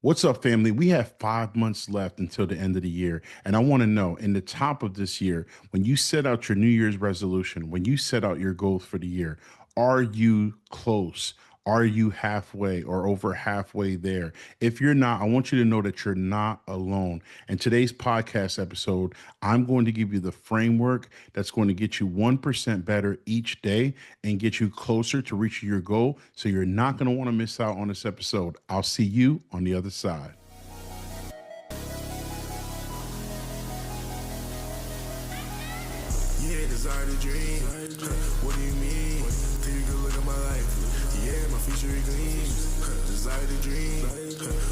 What's up, family? We have 5 months left until the end of the year. And I want to know in the top of this year, when you set out your New Year's resolution, when you set out your goals for the year, are you close? Are you halfway or over halfway there? If you're not, I want you to know that you're not alone. In today's podcast episode, I'm going to give you the framework that's going to get you 1% better each day and get you closer to reaching your goal. So you're not going to want to miss out on this episode. I'll see you on the other side. Yeah, desire to dream. What do you mean? Take a good look at my life. Yeah, my future it gleams. Desire to dream.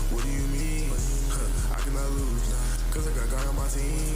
What do you mean? I cannot lose, cause I got God on my team.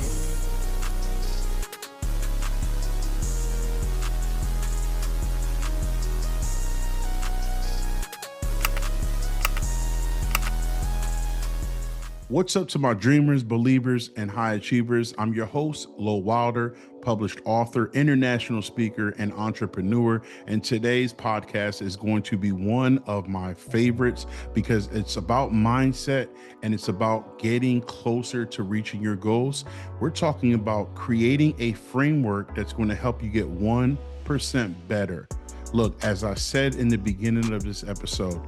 What's up to my dreamers, believers, and high achievers? I'm your host, Loren Wilder, published author, international speaker, and entrepreneur. And today's podcast is going to be one of my favorites because it's about mindset and it's about getting closer to reaching your goals. We're talking about creating a framework that's going to help you get 1% better. Look, as I said in the beginning of this episode,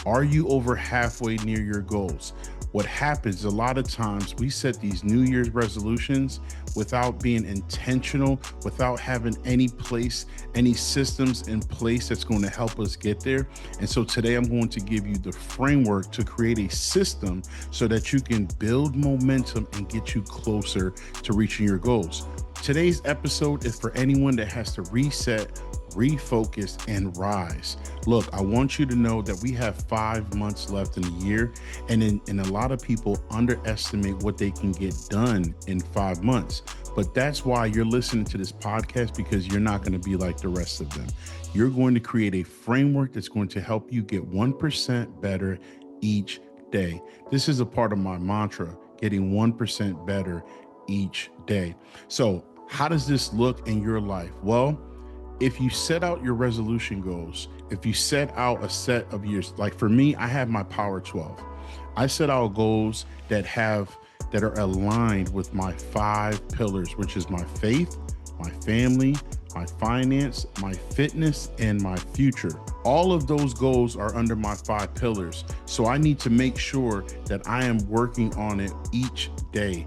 are you over halfway near your goals? What happens a lot of times, we set these New Year's resolutions without being intentional, without having any systems in place that's going to help us get there. And so today I'm going to give you the framework to create a system so that you can build momentum and get you closer to reaching your goals. Today's episode is for anyone that has to reset, refocus, and rise. Look, I want you to know that we have 5 months left in the year, and a lot of people underestimate what they can get done in 5 months. But that's why you're listening to this podcast, because you're not going to be like the rest of them. You're going to create a framework that's going to help you get 1% better each day. This is a part of my mantra, getting 1% better each day. So how does this look in your life? Well, if you set out your resolution goals, if you set out a set of years, like for me, I have my Power 12. I set out goals that are aligned with my 5 pillars, which is my faith, my family, my finance, my fitness, and my future. All of those goals are under my 5 pillars. So I need to make sure that I am working on it each day,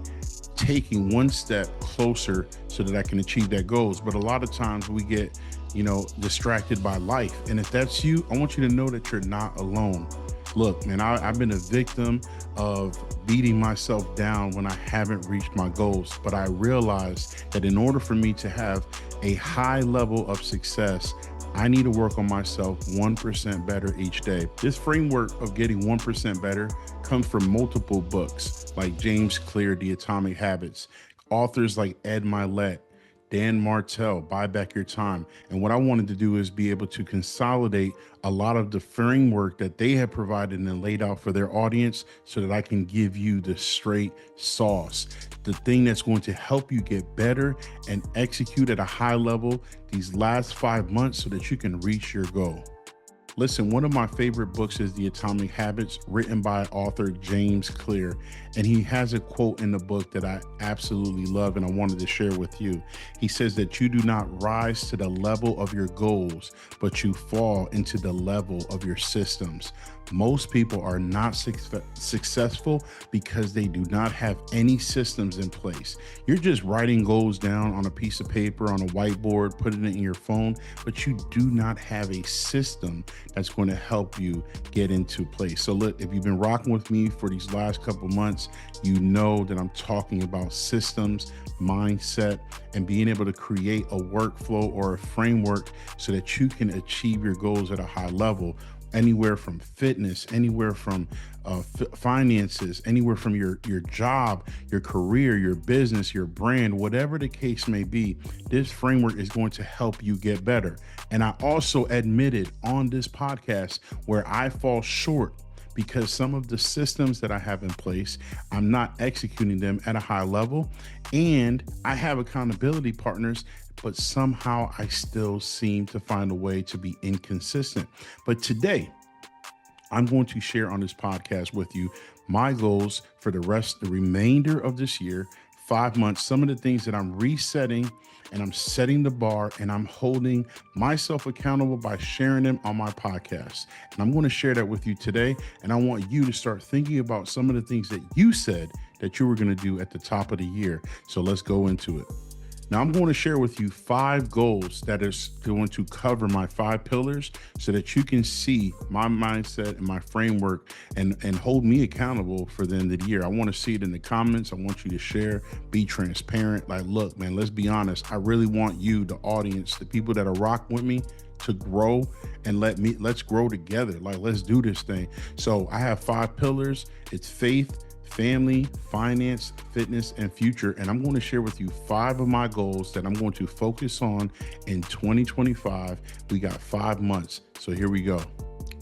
taking one step closer so that I can achieve that goals. But a lot of times we get, distracted by life. And if that's you, I want you to know that you're not alone. Look, man, I've been a victim of beating myself down when I haven't reached my goals. But I realized that in order for me to have a high level of success, I need to work on myself 1% better each day. This framework of getting 1% better comes from multiple books like James Clear, The Atomic Habits, authors like Ed Mylett, Dan Martell, Buy Back Your Time. And what I wanted to do is be able to consolidate a lot of the framework that they have provided and laid out for their audience so that I can give you the straight sauce, the thing that's going to help you get better and execute at a high level these last 5 months so that you can reach your goal. Listen, one of my favorite books is The Atomic Habits, written by author James Clear. And he has a quote in the book that I absolutely love and I wanted to share with you. He says that you do not rise to the level of your goals, but you fall into the level of your systems. Most people are not successful because they do not have any systems in place. You're just writing goals down on a piece of paper, on a whiteboard, putting it in your phone, but you do not have a system that's going to help you get into place. So look, if you've been rocking with me for these last couple months, you know that I'm talking about systems, mindset, and being able to create a workflow or a framework so that you can achieve your goals at a high level. Anywhere from fitness, anywhere from finances, anywhere from your job, your career, your business, your brand, whatever the case may be, this framework is going to help you get better. And I also admitted on this podcast where I fall short because some of the systems that I have in place, I'm not executing them at a high level, and I have accountability partners, but somehow I still seem to find a way to be inconsistent. But today, I'm going to share on this podcast with you my goals for the remainder of this year, 5 months, some of the things that I'm resetting and I'm setting the bar and I'm holding myself accountable by sharing them on my podcast. And I'm going to share that with you today. And I want you to start thinking about some of the things that you said that you were going to do at the top of the year. So let's go into it. Now, I'm going to share with you 5 goals that is going to cover my 5 pillars so that you can see my mindset and my framework and hold me accountable for the end of the year. I want to see it in the comments. I want you to share, be transparent. Like, look, man, let's be honest. I really want you, the audience, the people that are rocking with me, to grow and let's grow together. Like, let's do this thing. So I have 5 pillars. It's faith, family, finance, fitness, and future. And I'm going to share with you 5 of my goals that I'm going to focus on in 2025. We got 5 months. So here we go.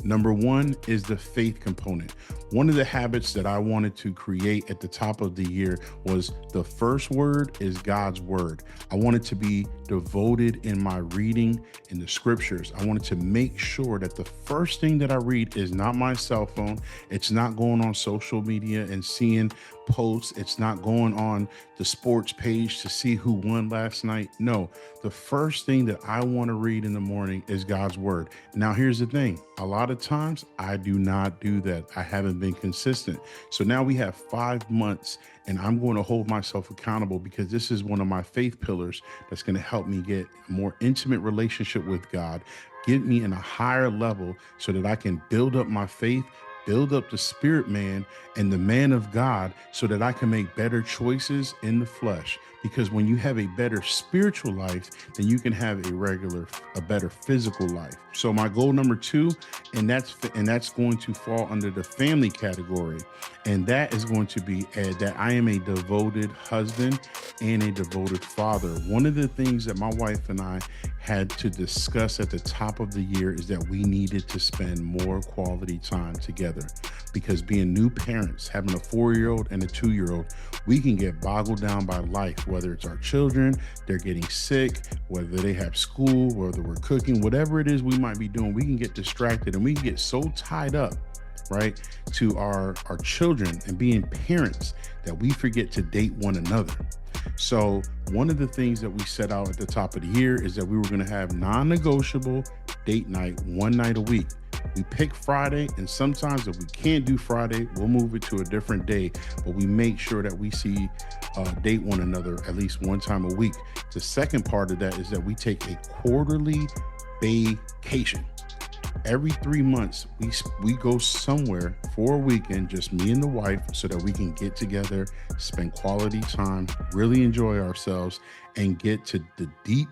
Number 1 is the faith component. One of the habits that I wanted to create at the top of the year was the first word is God's word. I wanted to be devoted in my reading in the scriptures. I wanted to make sure that the first thing that I read is not my cell phone. It's not going on social media and seeing posts. It's not going on the sports page to see who won last night. No, the first thing that I want to read in the morning is God's word. Now, here's the thing. A lot of times I do not do that. I haven't been consistent. So now we have 5 months and I'm going to hold myself accountable because this is one of my faith pillars that's going to help me get a more intimate relationship with God, get me in a higher level so that I can build up my faith, build up the spirit man and the man of God so that I can make better choices in the flesh. Because when you have a better spiritual life, then you can have a better physical life. So my goal number 2, and that's going to fall under the family category. And that is going to be that I am a devoted husband and a devoted father. One of the things that my wife and I had to discuss at the top of the year is that we needed to spend more quality time together. Because being new parents, having a 4-year-old and a 2-year-old, we can get boggled down by life, whether it's our children, they're getting sick, whether they have school, whether we're cooking, whatever it is we might be doing, we can get distracted and we can get so tied up, right, to our children and being parents that we forget to date one another. So one of the things that we set out at the top of the year is that we were going to have non-negotiable date night 1 night a week. We pick Friday, and sometimes if we can't do Friday, we'll move it to a different day, but we make sure that we date one another at least 1 time a week. The second part of that is that we take a quarterly vacation. Every 3 months, we go somewhere for a weekend, just me and the wife, so that we can get together, spend quality time, really enjoy ourselves, and get to the deep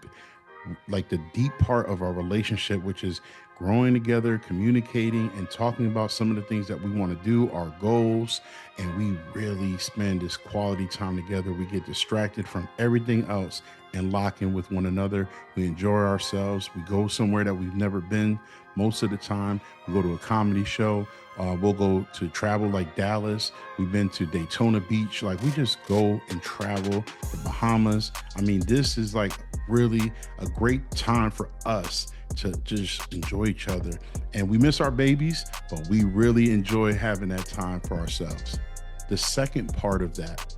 part of our relationship, which is growing together, communicating, and talking about some of the things that we want to do, our goals, and we really spend this quality time together. We get distracted from everything else and lock in with one another. We enjoy ourselves. We go somewhere that we've never been most of the time. We go to a comedy show. We'll go to travel like Dallas. We've been to Daytona Beach. Like, we just go and travel the Bahamas. I mean, this is like really a great time for us to just enjoy each other. And we miss our babies, but we really enjoy having that time for ourselves. The second part of that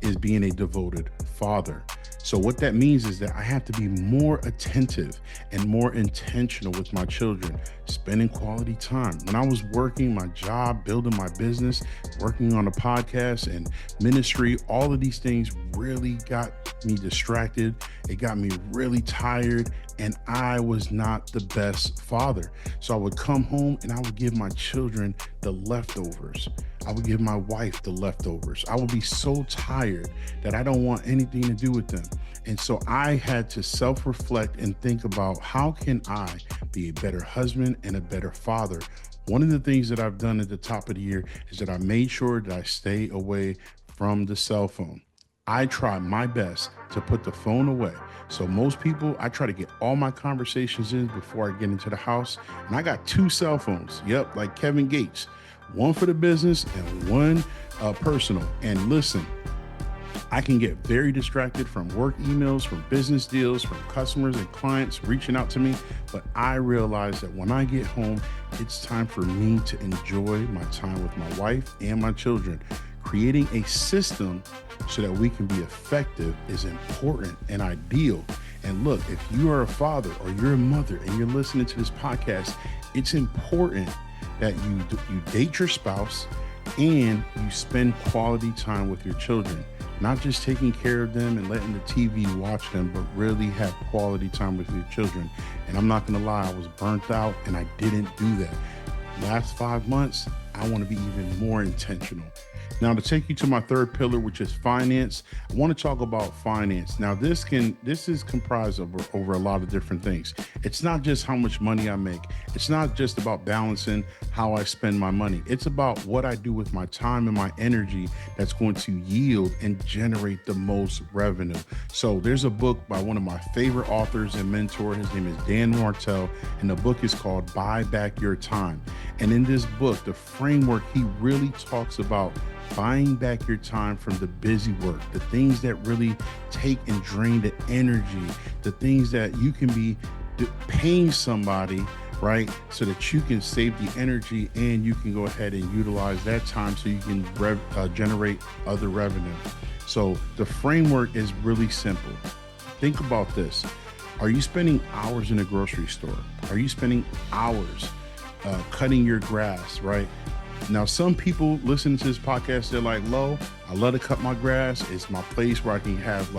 is being a devoted father. So what that means is that I have to be more attentive and more intentional with my children, spending quality time. When I was working my job, building my business, working on a podcast and ministry, all of these things really got me distracted. It got me really tired, and I was not the best father. So I would come home and I would give my children the leftovers. I would give my wife the leftovers. I would be so tired that I don't want anything to do with them. And so I had to self-reflect and think about, how can I be a better husband and a better father? One of the things that I've done at the top of the year is that I made sure that I stay away from the cell phone. I try my best to put the phone away. So most people, I try to get all my conversations in before I get into the house. And I got 2 cell phones. Yep, like Kevin Gates. One for the business and one personal. And listen, I can get very distracted from work emails, from business deals, from customers and clients reaching out to me. But I realize that when I get home, it's time for me to enjoy my time with my wife and my children. Creating a system so that we can be effective is important and ideal. And look, if you are a father or you're a mother and you're listening to this podcast, it's important that you date your spouse and you spend quality time with your children. Not just taking care of them and letting the TV watch them, but really have quality time with your children. And I'm not gonna lie, I was burnt out and I didn't do that. Last 5 months, I wanna be even more intentional. Now, to take you to my third pillar, which is finance, I want to talk about finance. Now, this is comprised of over a lot of different things. It's not just how much money I make. It's not just about balancing how I spend my money. It's about what I do with my time and my energy that's going to yield and generate the most revenue. So there's a book by one of my favorite authors and mentor. His name is Darren Martell, and the book is called Buy Back Your Time. And in this book, the framework, he really talks about buying back your time from the busy work, the things that really take and drain the energy, the things that you can be paying somebody, right? So that you can save the energy and you can go ahead and utilize that time so you can generate other revenue. So the framework is really simple. Think about this. Are you spending hours in a grocery store? Are you spending hours cutting your grass, right? Now, some people listening to this podcast, they're like, Lo, I love to cut my grass. It's my place where I can have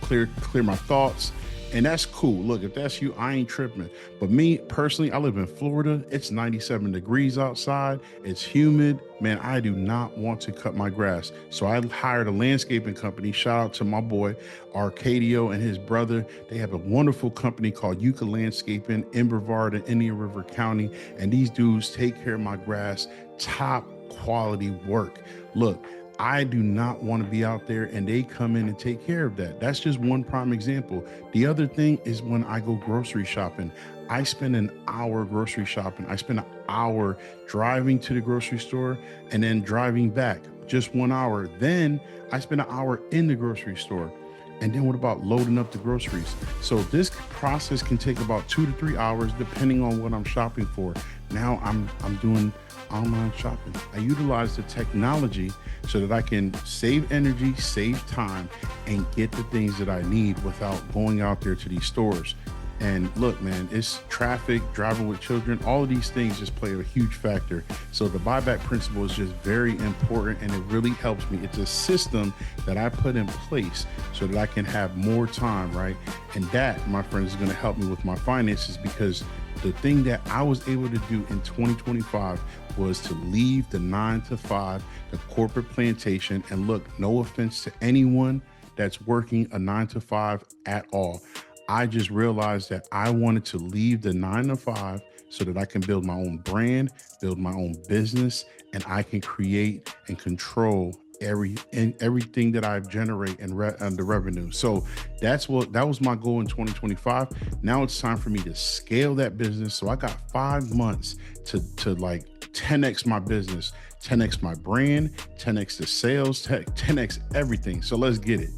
clear my thoughts. And that's cool. Look, if that's you, I ain't tripping. But me personally, I live in Florida. It's 97 degrees outside. It's humid. Man, I do not want to cut my grass. So I hired a landscaping company. Shout out to my boy, Arcadio, and his brother. They have a wonderful company called Yucca Landscaping in Brevard and Indian River County. And these dudes take care of my grass. Top quality work. Look, I do not want to be out there and they come in and take care of that. That's just one prime example. The other thing is when I go grocery shopping, I spend an hour grocery shopping. I spend an hour driving to the grocery store and then driving back, just 1 hour. Then I spend an hour in the grocery store. And then what about loading up the groceries? So this process can take about 2 to 3 hours, depending on what I'm shopping for. Now I'm doing online shopping. I utilize the technology so that I can save energy, save time, and get the things that I need without going out there to these stores. And look, man, it's traffic, driving with children, all of these things just play a huge factor. So the buyback principle is just very important and it really helps me. It's a system that I put in place so that I can have more time, right? And that, my friends, is going to help me with my finances because the thing that I was able to do in 2025 was to leave the 9 to 5, the corporate plantation. And look, no offense to anyone that's working a 9 to 5 at all. I just realized that I wanted to leave the 9 to 5 so that I can build my own brand, build my own business, and I can create and control everything that I generate and the revenue. So that was my goal in 2025. Now it's time for me to scale that business. So I got 5 months to like 10x my business, 10x my brand, 10x the sales, 10x everything. So let's get it.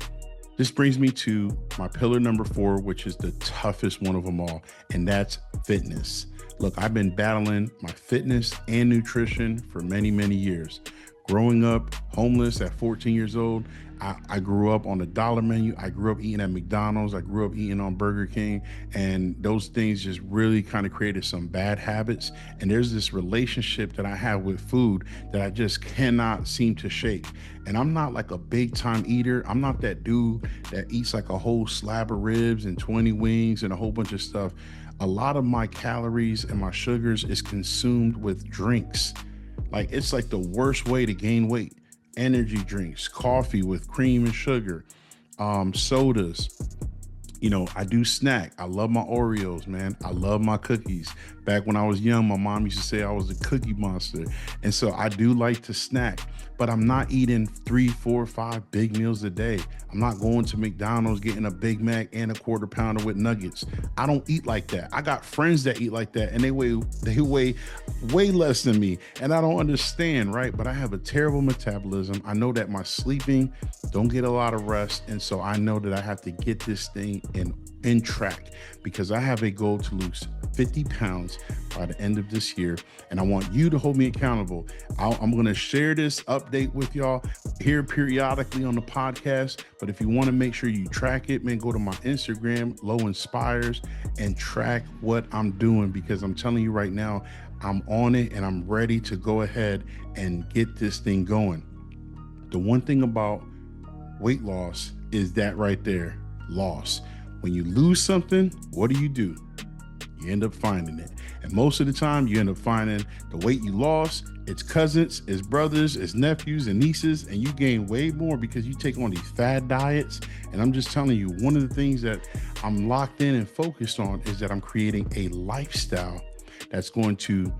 This brings me to my pillar number 4, which is the toughest one of them all, and that's fitness. Look, I've been battling my fitness and nutrition for many, many years. Growing up homeless at 14 years old, I grew up on the dollar menu. I grew up eating at McDonald's. I grew up eating on Burger King. And those things just really kind of created some bad habits. And there's this relationship that I have with food that I just cannot seem to shake. And I'm not like a big time eater. I'm not that dude that eats like a whole slab of ribs and 20 wings and a whole bunch of stuff. A lot of my calories and my sugars is consumed with drinks. Like it's like the worst way to gain weight. Energy drinks, coffee with cream and sugar, sodas. You know, I do snack. I love my Oreos, man. I love my cookies. Back when I was young, my mom used to say I was a cookie monster. And so I do like to snack, but I'm not eating 3, 4, 5 big meals a day. I'm not going to McDonald's, getting a Big Mac and a quarter pounder with nuggets. I don't eat like that. I got friends that eat like that and they weigh way less than me. And I don't understand, right? But I have a terrible metabolism. I know that my sleeping don't get a lot of rest. And so I know that I have to get this thing in track because I have a goal to lose 50 pounds by the end of this year. And I want you to hold me accountable. I'm going to share this update with y'all here periodically on the podcast. But if you want to make sure you track it, man, go to my Instagram, Low Inspires, and track what I'm doing because I'm telling you right now, I'm on it and I'm ready to go ahead and get this thing going. The one thing about weight loss is that right there, loss. When you lose something, what do? You end up finding it. And most of the time, you end up finding the weight you lost, it's cousins, it's brothers, it's nephews and nieces, and you gain way more because you take on these fad diets. And I'm just telling you, one of the things that I'm locked in and focused on is that I'm creating a lifestyle that's going to,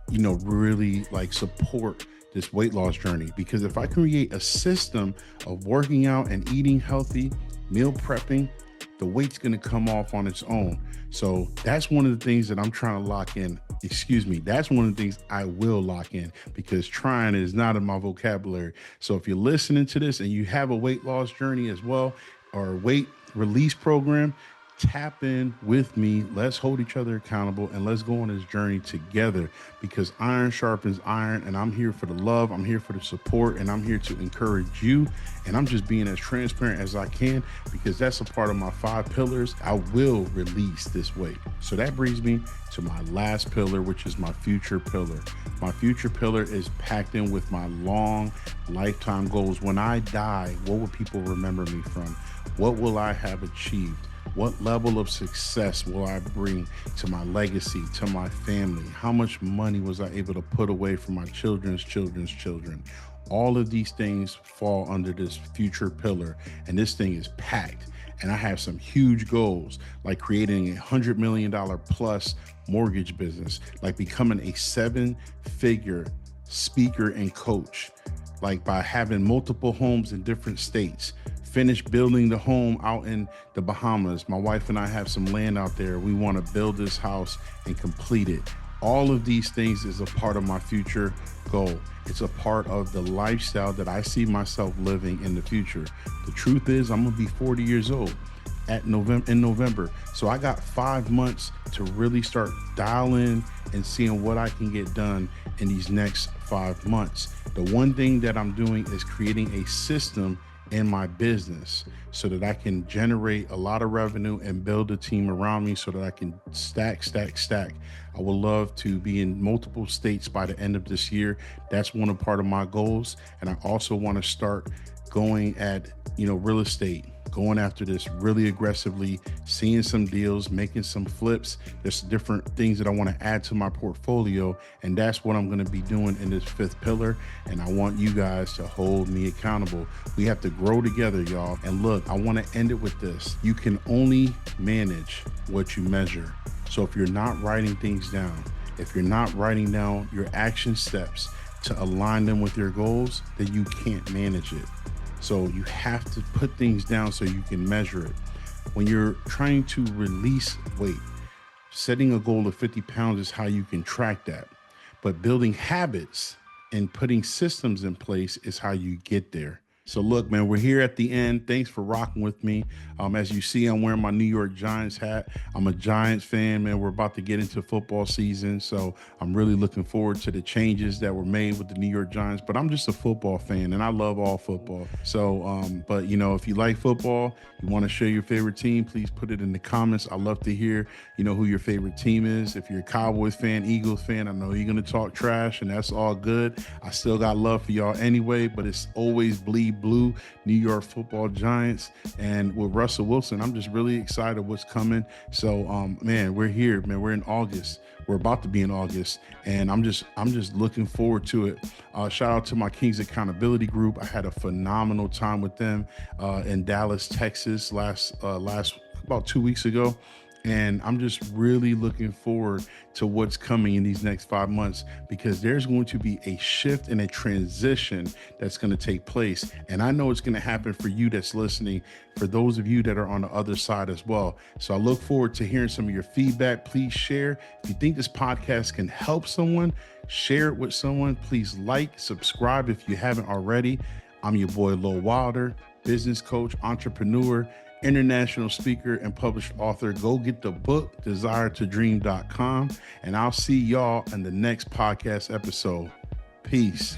really like support this weight loss journey. Because if I create a system of working out and eating healthy, meal prepping, the weight's going to come off on its own. So that's one of the things that I'm trying to lock in. That's one of the things I will lock in because trying is not in my vocabulary. So if you're listening to this and you have a weight loss journey as well, or a weight release program, tap in with me. Let's hold each other accountable and let's go on this journey together because iron sharpens iron, and I'm here for the love. I'm here for the support, and I'm here to encourage you. And I'm just being as transparent as I can because that's a part of my 5 pillars. I will release this weight. So that brings me to my last pillar, which is my future pillar. My future pillar is packed in with my long lifetime goals. When I die, what will people remember me from? What will I have achieved? What level of success will I bring to my legacy, to my family? How much money was I able to put away for my children's children? All of these things fall under this future pillar, and this thing is packed. And I have some huge goals, like creating $100 million plus mortgage business, like becoming a 7-figure speaker and coach, like by having multiple homes in different states. Finish building the home out in the Bahamas. My wife and I have some land out there. We want to build this house and complete it. All of these things is a part of my future goal. It's a part of the lifestyle that I see myself living in the future. The truth is, I'm gonna be 40 years old in November. So I got 5 months to really start dialing and seeing what I can get done in these next 5 months. The one thing that I'm doing is creating a system in my business so that I can generate a lot of revenue and build a team around me so that I can stack. I would love to be in multiple states by the end of this year. That's one part of my goals. And I also want to start going at, real estate, going after this really aggressively, seeing some deals, making some flips. There's different things that I want to add to my portfolio. And that's what I'm going to be doing in this 5th pillar. And I want you guys to hold me accountable. We have to grow together, y'all. And look, I want to end it with this. You can only manage what you measure. So if you're not writing things down, if you're not writing down your action steps to align them with your goals, then you can't manage it. So you have to put things down so you can measure it. When you're trying to release weight, setting a goal of 50 pounds is how you can track that. But building habits and putting systems in place is how you get there. So look, man, we're here at the end. Thanks for rocking with me. As you see, I'm wearing my New York Giants hat. I'm a Giants fan, man. We're about to get into football season. So I'm really looking forward to the changes that were made with the New York Giants. But I'm just a football fan and I love all football. So, but if you like football, you want to share your favorite team, please put it in the comments. I love to hear, who your favorite team is. If you're a Cowboys fan, Eagles fan, I know you're going to talk trash and that's all good. I still got love for y'all anyway, but it's always bleed blue, New York Football Giants. And with Russell Wilson, I'm just really excited what's coming. So, man, we're here, man. We're in August. We're about to be in August, and I'm just looking forward to it. Shout out to my Kings Accountability Group. I had a phenomenal time with them in Dallas, Texas, last about 2 weeks ago. And I'm just really looking forward to what's coming in these next 5 months, because there's going to be a shift and a transition that's going to take place. And I know it's going to happen for you that's listening, for those of you that are on the other side as well. So I look forward to hearing some of your feedback. Please share. If you think this podcast can help someone, share it with someone. Please like, subscribe if you haven't already. I'm your boy, Loren Wilder, business coach, entrepreneur, international speaker, and published author. Go get the book, desiretodream.com, and I'll see y'all in the next podcast episode. Peace.